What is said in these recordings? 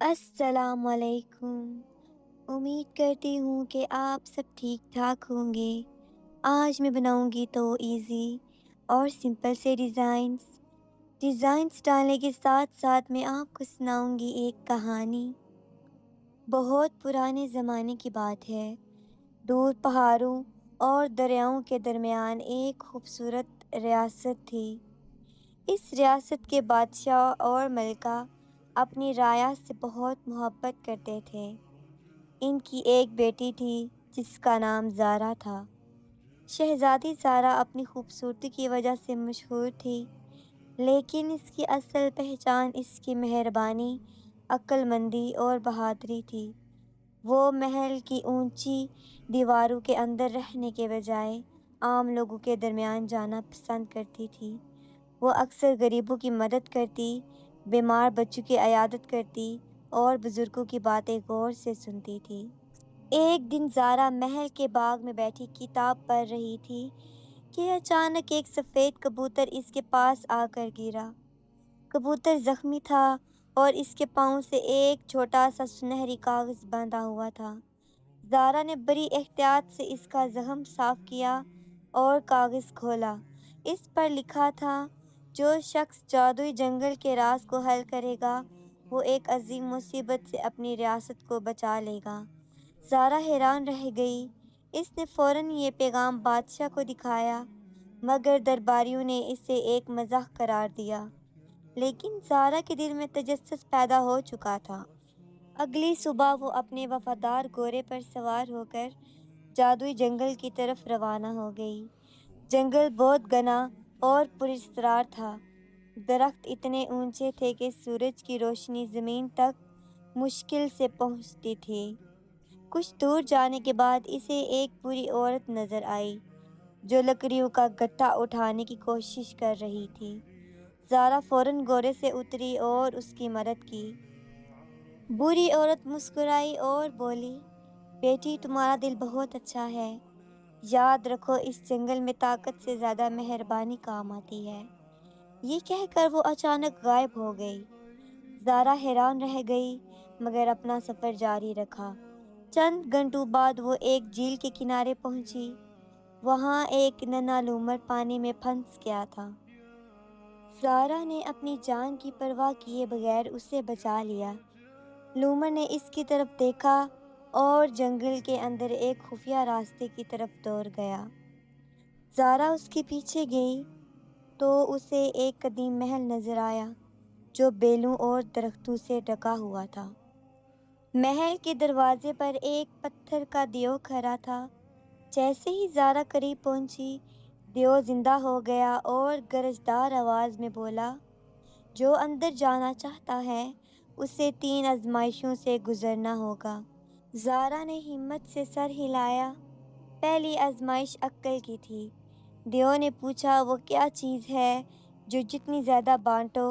السلام علیکم۔ امید کرتی ہوں کہ آپ سب ٹھیک ٹھاک ہوں گے۔ آج میں بناؤں گی تو ایزی اور سمپل سے ڈیزائنز ڈالنے کے ساتھ ساتھ میں آپ کو سناؤں گی ایک کہانی۔ بہت پرانے زمانے کی بات ہے۔ دور پہاڑوں اور دریاؤں کے درمیان ایک خوبصورت ریاست تھی۔ اس ریاست کے بادشاہ اور ملکہ اپنی رعایا سے بہت محبت کرتے تھے۔ ان کی ایک بیٹی تھی جس کا نام زارا تھا۔ شہزادی زارا اپنی خوبصورتی کی وجہ سے مشہور تھی، لیکن اس کی اصل پہچان اس کی مہربانی، عقل مندی اور بہادری تھی۔ وہ محل کی اونچی دیواروں کے اندر رہنے کے بجائے عام لوگوں کے درمیان جانا پسند کرتی تھی۔ وہ اکثر غریبوں کی مدد کرتی، بیمار بچوں کی عیادت کرتی اور بزرگوں کی باتیں غور سے سنتی تھی۔ ایک دن زارا محل کے باغ میں بیٹھی کتاب پڑھ رہی تھی کہ اچانک ایک سفید کبوتر اس کے پاس آ کر گرا۔ کبوتر زخمی تھا اور اس کے پاؤں سے ایک چھوٹا سا سنہری کاغذ بندھا ہوا تھا۔ زارا نے بڑی احتیاط سے اس کا زخم صاف کیا اور کاغذ کھولا۔ اس پر لکھا تھا، جو شخص جادوئی جنگل کے راز کو حل کرے گا وہ ایک عظیم مصیبت سے اپنی ریاست کو بچا لے گا۔ زارا حیران رہ گئی۔ اس نے فوراً یہ پیغام بادشاہ کو دکھایا، مگر درباریوں نے اسے ایک مزاح قرار دیا۔ لیکن زارا کے دل میں تجسس پیدا ہو چکا تھا۔ اگلی صبح وہ اپنے وفادار گھوڑے پر سوار ہو کر جادوئی جنگل کی طرف روانہ ہو گئی۔ جنگل بہت گھنا اور پراسرار تھا۔ درخت اتنے اونچے تھے کہ سورج کی روشنی زمین تک مشکل سے پہنچتی تھی۔ کچھ دور جانے کے بعد اسے ایک بوڑھی عورت نظر آئی جو لکڑیوں کا گٹھا اٹھانے کی کوشش کر رہی تھی۔ زارا فوراً گھوڑے سے اتری اور اس کی مدد کی۔ بوڑھی عورت مسکرائی اور بولی، بیٹی تمہارا دل بہت اچھا ہے۔ یاد رکھو اس جنگل میں طاقت سے زیادہ مہربانی کام آتی ہے۔ یہ کہہ کر وہ اچانک غائب ہو گئی۔ زارا حیران رہ گئی مگر اپنا سفر جاری رکھا۔ چند گھنٹوں بعد وہ ایک جھیل کے کنارے پہنچی۔ وہاں ایک ننھا لومڑ پانی میں پھنس گیا تھا۔ زارا نے اپنی جان کی پرواہ کیے بغیر اسے بچا لیا۔ لومڑ نے اس کی طرف دیکھا اور جنگل کے اندر ایک خفیہ راستے کی طرف دوڑ گیا۔ زارا اس کے پیچھے گئی تو اسے ایک قدیم محل نظر آیا جو بیلوں اور درختوں سے ڈھکا ہوا تھا۔ محل کے دروازے پر ایک پتھر کا دیو کھڑا تھا۔ جیسے ہی زارا قریب پہنچی، دیو زندہ ہو گیا اور گرجدار آواز میں بولا، جو اندر جانا چاہتا ہے اسے 3 آزمائشوں سے گزرنا ہوگا۔ زارا نے ہمت سے سر ہلایا۔ پہلی آزمائش عقل کی تھی۔ دیو نے پوچھا، وہ کیا چیز ہے جو جتنی زیادہ بانٹو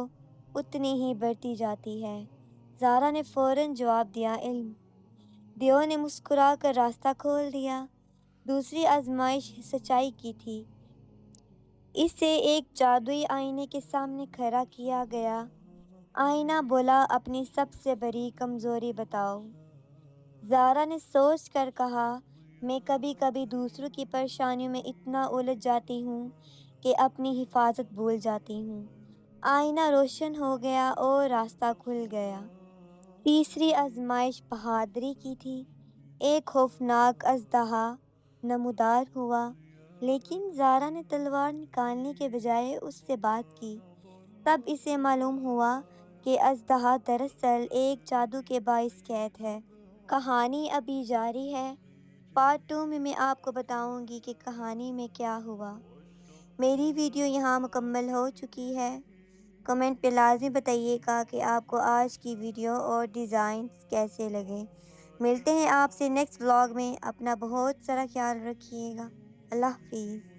اتنی ہی بڑھتی جاتی ہے؟ زارا نے فوراً جواب دیا، علم۔ دیو نے مسکرا کر راستہ کھول دیا۔ دوسری آزمائش سچائی کی تھی۔ اسے ایک جادوئی آئینے کے سامنے کھڑا کیا گیا۔ آئینہ بولا، اپنی سب سے بڑی کمزوری بتاؤ۔ زارا نے سوچ کر کہا، میں کبھی کبھی دوسروں کی پریشانیوں میں اتنا الجھ جاتی ہوں کہ اپنی حفاظت بھول جاتی ہوں۔ آئینہ روشن ہو گیا اور راستہ کھل گیا۔ تیسری آزمائش بہادری کی تھی۔ ایک خوفناک اژدہا نمودار ہوا، لیکن زارا نے تلوار نکالنے کے بجائے اس سے بات کی۔ تب اسے معلوم ہوا کہ اژدہا دراصل ایک جادو کے باعث قید ہے۔ کہانی ابھی جاری ہے۔ پارٹ 2 میں آپ کو بتاؤں گی کہ کہانی میں کیا ہوا۔ میری ویڈیو یہاں مکمل ہو چکی ہے۔ کمنٹ پہ لازمی بتائیے گا کہ آپ کو آج کی ویڈیو اور ڈیزائنز کیسے لگے۔ ملتے ہیں آپ سے نیکسٹ ولاگ میں۔ اپنا بہت سارا خیال رکھیے گا۔ اللہ حافظ۔